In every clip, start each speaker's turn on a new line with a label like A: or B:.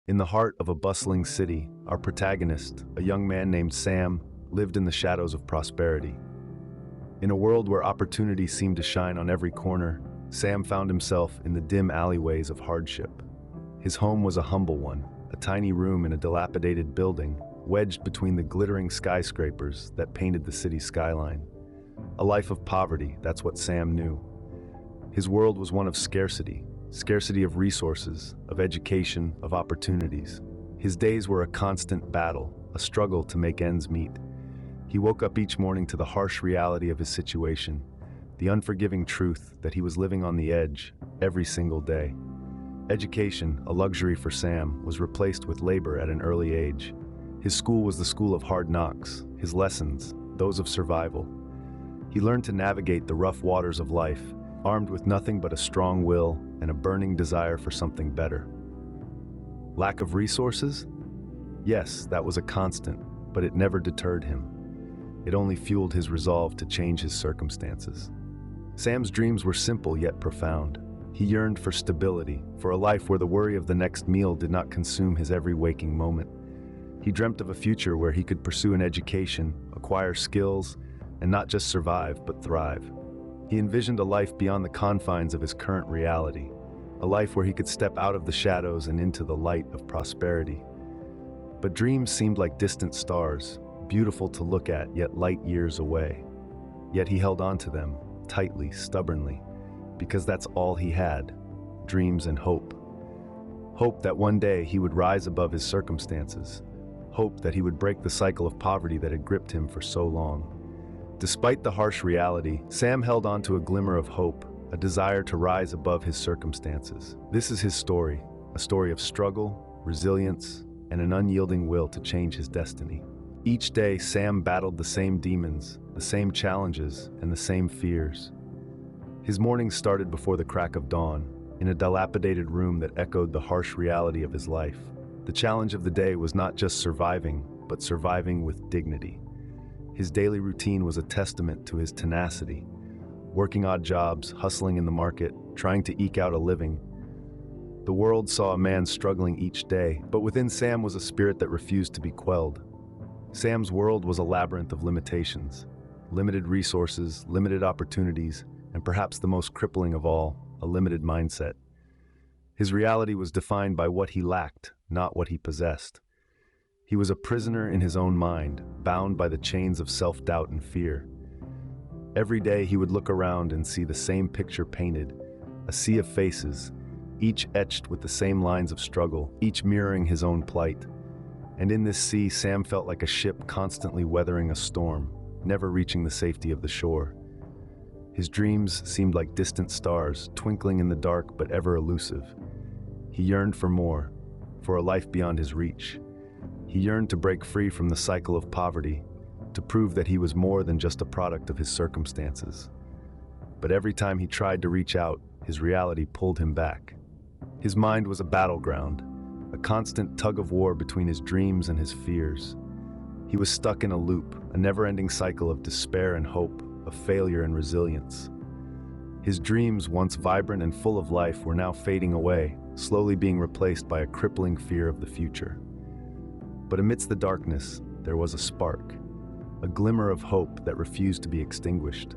A: In the heart of a bustling city, our protagonist, a young man named Sam, lived in the shadows of prosperity. In a world where opportunity seemed to shine on every corner, Sam found himself in the dim alleyways of hardship. His home was a humble one, a tiny room in a dilapidated building, wedged between the glittering skyscrapers that painted the city's skyline. A life of poverty, that's what Sam knew. His world was one of scarcity of resources, of education, of opportunities. His days were a constant battle, a struggle to make ends meet. He woke up each morning to the harsh reality of his situation, the unforgiving truth that he was living on the edge every single day. Education, a luxury for Sam, was replaced with labor at an early age. His school was the school of hard knocks, his lessons, those of survival. He learned to navigate the rough waters of life, armed with nothing but a strong will and a burning desire for something better. Lack of resources? Yes, that was a constant, but it never deterred him. It only fueled his resolve to change his circumstances. Sam's dreams were simple yet profound. He yearned for stability, for a life where the worry of the next meal did not consume his every waking moment. He dreamt of a future where he could pursue an education, acquire skills, and not just survive, but thrive. He envisioned a life beyond the confines of his current reality, a life where he could step out of the shadows and into the light of prosperity. But dreams seemed like distant stars, beautiful to look at, yet light years away. Yet he held on to them, tightly, stubbornly, because that's all he had, dreams and hope. Hope that one day he would rise above his circumstances. Hope that he would break the cycle of poverty that had gripped him for so long. Despite the harsh reality, Sam held on to a glimmer of hope, a desire to rise above his circumstances. This is his story, a story of struggle, resilience, and an unyielding will to change his destiny. Each day, Sam battled the same demons, the same challenges, and the same fears. His mornings started before the crack of dawn, in a dilapidated room that echoed the harsh reality of his life. The challenge of the day was not just surviving, but surviving with dignity. His daily routine was a testament to his tenacity, working odd jobs, hustling in the market, trying to eke out a living. The world saw a man struggling each day, but within Sam was a spirit that refused to be quelled. Sam's world was a labyrinth of limitations, limited resources, limited opportunities, and perhaps the most crippling of all, a limited mindset. His reality was defined by what he lacked, not what he possessed. He was a prisoner in his own mind, bound by the chains of self-doubt and fear. Every day he would look around and see the same picture painted, a sea of faces, each etched with the same lines of struggle, each mirroring his own plight. And in this sea, Sam felt like a ship constantly weathering a storm, never reaching the safety of the shore. His dreams seemed like distant stars, twinkling in the dark but ever elusive. He yearned for more, for a life beyond his reach. He yearned to break free from the cycle of poverty, to prove that he was more than just a product of his circumstances. But every time he tried to reach out, his reality pulled him back. His mind was a battleground, a constant tug-of-war between his dreams and his fears. He was stuck in a loop, a never-ending cycle of despair and hope, of failure and resilience. His dreams, once vibrant and full of life, were now fading away, slowly being replaced by a crippling fear of the future. But amidst the darkness, there was a spark, a glimmer of hope that refused to be extinguished.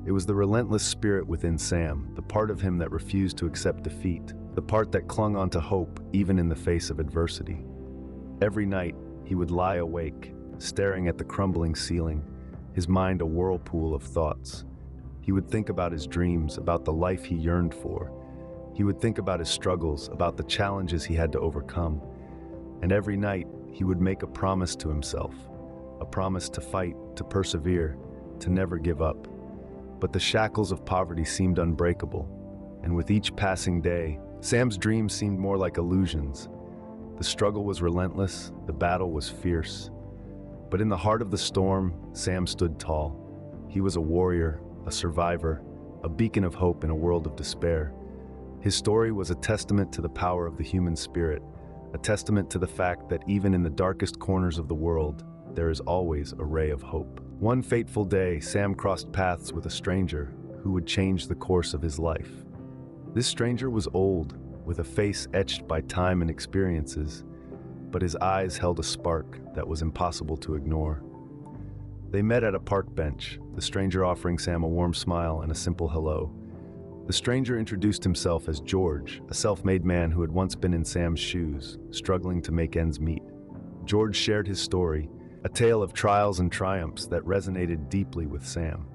A: It was the relentless spirit within Sam, the part of him that refused to accept defeat, the part that clung onto hope even in the face of adversity. Every night, he would lie awake, staring at the crumbling ceiling, his mind a whirlpool of thoughts. He would think about his dreams, about the life he yearned for. He would think about his struggles, about the challenges he had to overcome. And every night, he would make a promise to himself, a promise to fight, to persevere, to never give up. But the shackles of poverty seemed unbreakable, and with each passing day, Sam's dreams seemed more like illusions. The struggle was relentless, the battle was fierce. But in the heart of the storm, Sam stood tall. He was a warrior, a survivor, a beacon of hope in a world of despair. His story was a testament to the power of the human spirit, a testament to the fact that even in the darkest corners of the world, there is always a ray of hope. One fateful day, Sam crossed paths with a stranger who would change the course of his life. This stranger was old, with a face etched by time and experiences, but his eyes held a spark that was impossible to ignore. They met at a park bench, the stranger offering Sam a warm smile and a simple hello. The stranger introduced himself as George, a self-made man who had once been in Sam's shoes, struggling to make ends meet. George shared his story, a tale of trials and triumphs that resonated deeply with Sam.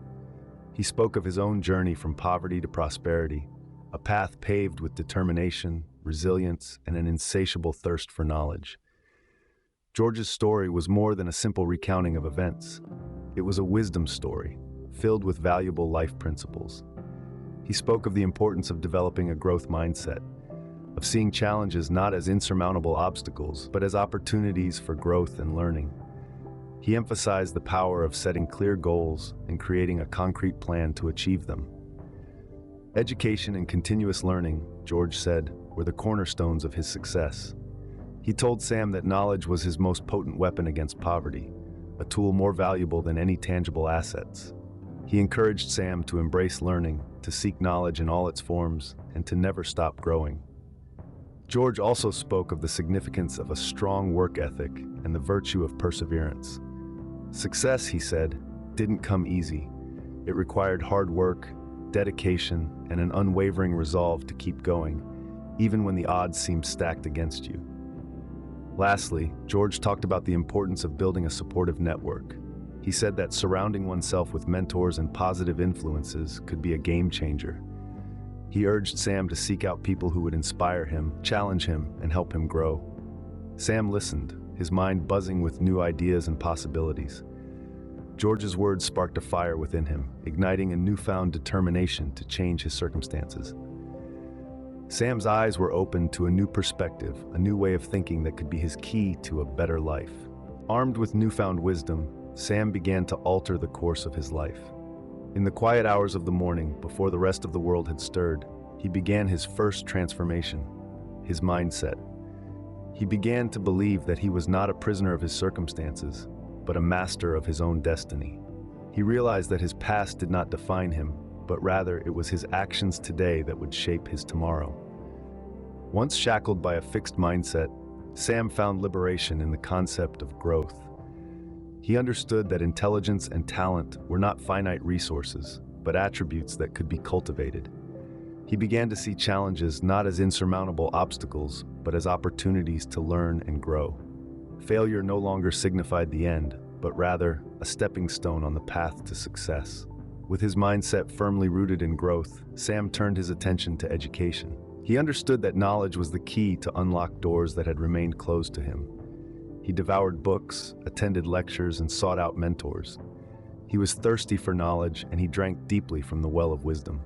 A: He spoke of his own journey from poverty to prosperity, a path paved with determination, resilience, and an insatiable thirst for knowledge. George's story was more than a simple recounting of events. It was a wisdom story, filled with valuable life principles. He spoke of the importance of developing a growth mindset, of seeing challenges not as insurmountable obstacles, but as opportunities for growth and learning. He emphasized the power of setting clear goals and creating a concrete plan to achieve them. Education and continuous learning, George said, were the cornerstones of his success. He told Sam that knowledge was his most potent weapon against poverty, a tool more valuable than any tangible assets. He encouraged Sam to embrace learning, to seek knowledge in all its forms, and to never stop growing. George also spoke of the significance of a strong work ethic and the virtue of perseverance. Success, he said, didn't come easy. It required hard work, dedication, and an unwavering resolve to keep going, even when the odds seemed stacked against you. Lastly, George talked about the importance of building a supportive network. He said that surrounding oneself with mentors and positive influences could be a game changer. He urged Sam to seek out people who would inspire him, challenge him, and help him grow. Sam listened, his mind buzzing with new ideas and possibilities. George's words sparked a fire within him, igniting a newfound determination to change his circumstances. Sam's eyes were opened to a new perspective, a new way of thinking that could be his key to a better life. Armed with newfound wisdom, Sam began to alter the course of his life. In the quiet hours of the morning, before the rest of the world had stirred, he began his first transformation, his mindset. He began to believe that he was not a prisoner of his circumstances, but a master of his own destiny. He realized that his past did not define him, but rather it was his actions today that would shape his tomorrow. Once shackled by a fixed mindset, Sam found liberation in the concept of growth. He understood that intelligence and talent were not finite resources, but attributes that could be cultivated. He began to see challenges not as insurmountable obstacles, but as opportunities to learn and grow. Failure no longer signified the end, but rather a stepping stone on the path to success. With his mindset firmly rooted in growth, Sam turned his attention to education. He understood that knowledge was the key to unlock doors that had remained closed to him. He devoured books, attended lectures, and sought out mentors. He was thirsty for knowledge, and he drank deeply from the well of wisdom.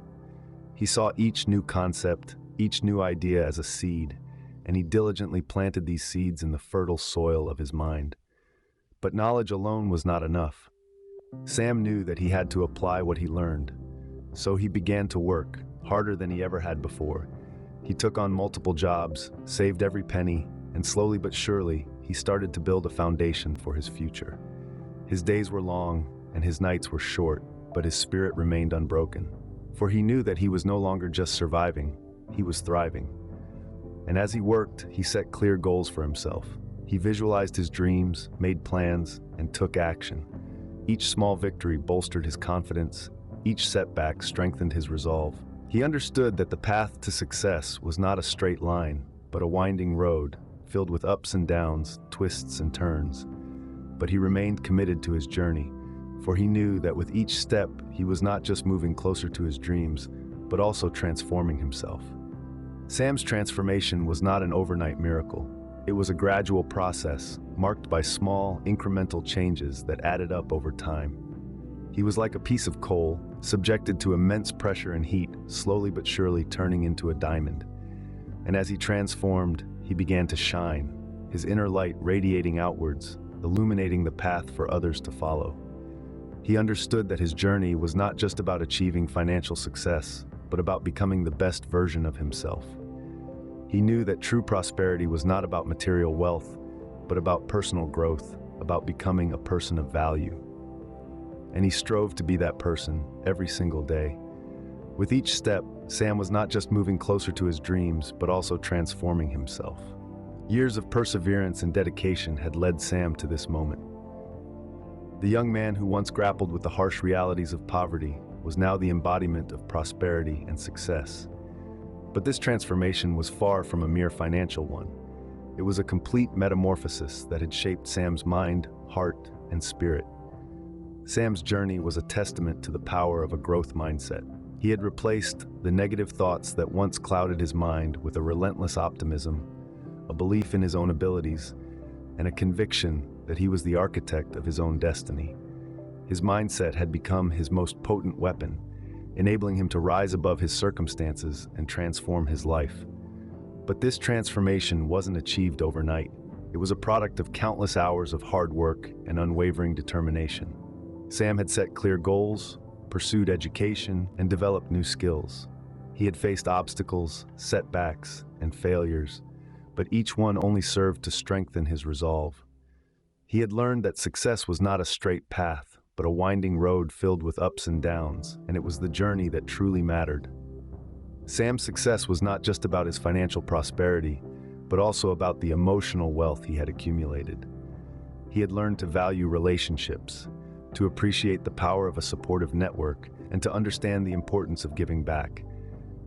A: He saw each new concept, each new idea as a seed, and he diligently planted these seeds in the fertile soil of his mind. But knowledge alone was not enough. Sam knew that he had to apply what he learned. So he began to work, harder than he ever had before. He took on multiple jobs, saved every penny, and slowly but surely, he started to build a foundation for his future. His days were long, and his nights were short, but his spirit remained unbroken. For he knew that he was no longer just surviving, he was thriving. And as he worked, he set clear goals for himself. He visualized his dreams, made plans, and took action. Each small victory bolstered his confidence, each setback strengthened his resolve. He understood that the path to success was not a straight line, but a winding road, filled with ups and downs, twists and turns. But he remained committed to his journey, for he knew that with each step, he was not just moving closer to his dreams, but also transforming himself. Sam's transformation was not an overnight miracle. It was a gradual process, marked by small, incremental changes that added up over time. He was like a piece of coal, subjected to immense pressure and heat, slowly but surely turning into a diamond. And as he transformed, he began to shine, his inner light radiating outwards, illuminating the path for others to follow. He understood that his journey was not just about achieving financial success, but about becoming the best version of himself. He knew that true prosperity was not about material wealth, but about personal growth, about becoming a person of value. And he strove to be that person every single day. With each step, Sam was not just moving closer to his dreams, but also transforming himself. Years of perseverance and dedication had led Sam to this moment. The young man who once grappled with the harsh realities of poverty was now the embodiment of prosperity and success. But this transformation was far from a mere financial one. It was a complete metamorphosis that had shaped Sam's mind, heart, and spirit. Sam's journey was a testament to the power of a growth mindset. He had replaced the negative thoughts that once clouded his mind with a relentless optimism, a belief in his own abilities, and a conviction that he was the architect of his own destiny. His mindset had become his most potent weapon, enabling him to rise above his circumstances and transform his life. But this transformation wasn't achieved overnight. It was a product of countless hours of hard work and unwavering determination. Sam had set clear goals, pursued education, and developed new skills. He had faced obstacles, setbacks, and failures, but each one only served to strengthen his resolve. He had learned that success was not a straight path, but a winding road filled with ups and downs, and it was the journey that truly mattered. Sam's success was not just about his financial prosperity, but also about the emotional wealth he had accumulated. He had learned to value relationships, to appreciate the power of a supportive network, and to understand the importance of giving back.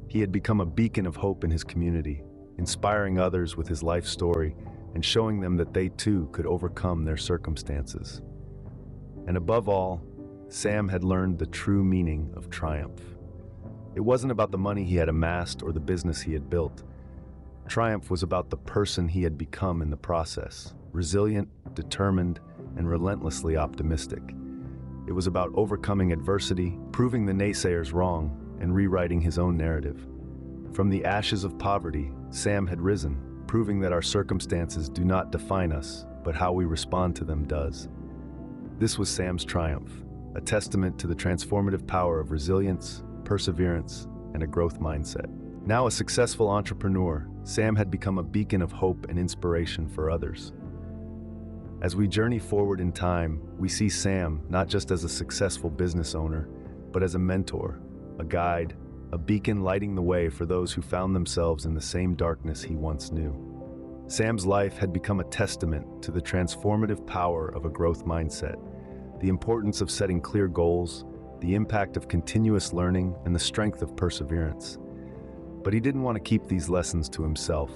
A: He had become a beacon of hope in his community, inspiring others with his life story and showing them that they too could overcome their circumstances. And above all, Sam had learned the true meaning of triumph. It wasn't about the money he had amassed or the business he had built. Triumph was about the person he had become in the process, resilient, determined, and relentlessly optimistic. It was about overcoming adversity, proving the naysayers wrong, and rewriting his own narrative. From the ashes of poverty, Sam had risen, proving that our circumstances do not define us, but how we respond to them does. This was Sam's triumph, a testament to the transformative power of resilience, perseverance, and a growth mindset. Now a successful entrepreneur, Sam had become a beacon of hope and inspiration for others. As we journey forward in time, we see Sam not just as a successful business owner, but as a mentor, a guide, a beacon lighting the way for those who found themselves in the same darkness he once knew. Sam's life had become a testament to the transformative power of a growth mindset, the importance of setting clear goals, the impact of continuous learning, and the strength of perseverance. But he didn't want to keep these lessons to himself.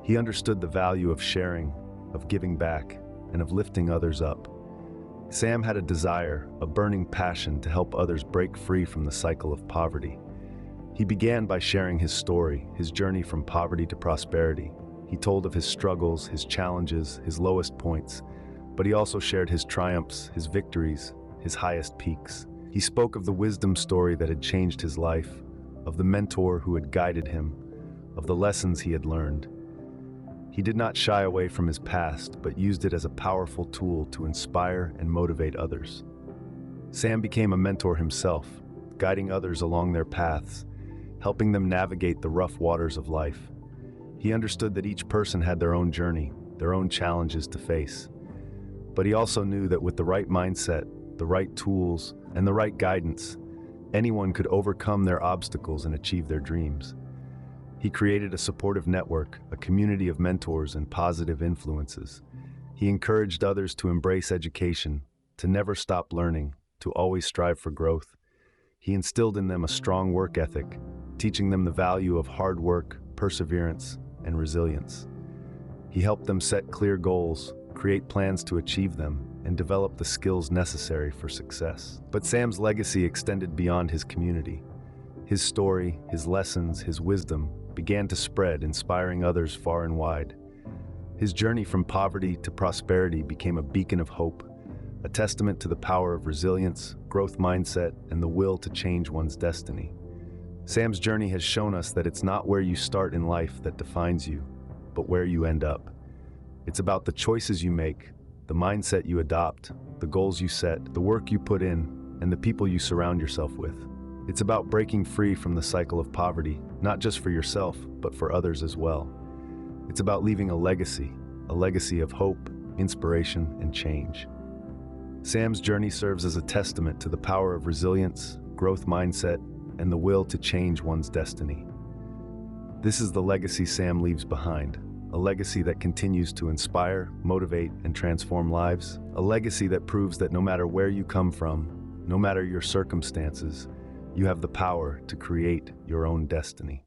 A: He understood the value of sharing, of giving back, and of lifting others up. Sam had a desire, a burning passion to help others break free from the cycle of poverty. He began by sharing his story, his journey from poverty to prosperity. He told of his struggles, his challenges, his lowest points, but he also shared his triumphs, his victories, his highest peaks. He spoke of the wisdom story that had changed his life, of the mentor who had guided him, of the lessons he had learned. He did not shy away from his past, but used it as a powerful tool to inspire and motivate others. Sam became a mentor himself, guiding others along their paths, helping them navigate the rough waters of life. He understood that each person had their own journey, their own challenges to face. But he also knew that with the right mindset, the right tools, and the right guidance, anyone could overcome their obstacles and achieve their dreams. He created a supportive network, a community of mentors and positive influences. He encouraged others to embrace education, to never stop learning, to always strive for growth. He instilled in them a strong work ethic, teaching them the value of hard work, perseverance, and resilience. He helped them set clear goals, create plans to achieve them, and develop the skills necessary for success. But Sam's legacy extended beyond his community. His story, his lessons, his wisdom began to spread, inspiring others far and wide. His journey from poverty to prosperity became a beacon of hope, a testament to the power of resilience, growth mindset, and the will to change one's destiny. Sam's journey has shown us that it's not where you start in life that defines you, but where you end up. It's about the choices you make, the mindset you adopt, the goals you set, the work you put in, and the people you surround yourself with. It's about breaking free from the cycle of poverty, not just for yourself, but for others as well. It's about leaving a legacy of hope, inspiration, and change. Sam's journey serves as a testament to the power of resilience, growth mindset, and the will to change one's destiny. This is the legacy Sam leaves behind, a legacy that continues to inspire, motivate, and transform lives, a legacy that proves that no matter where you come from, no matter your circumstances, you have the power to create your own destiny.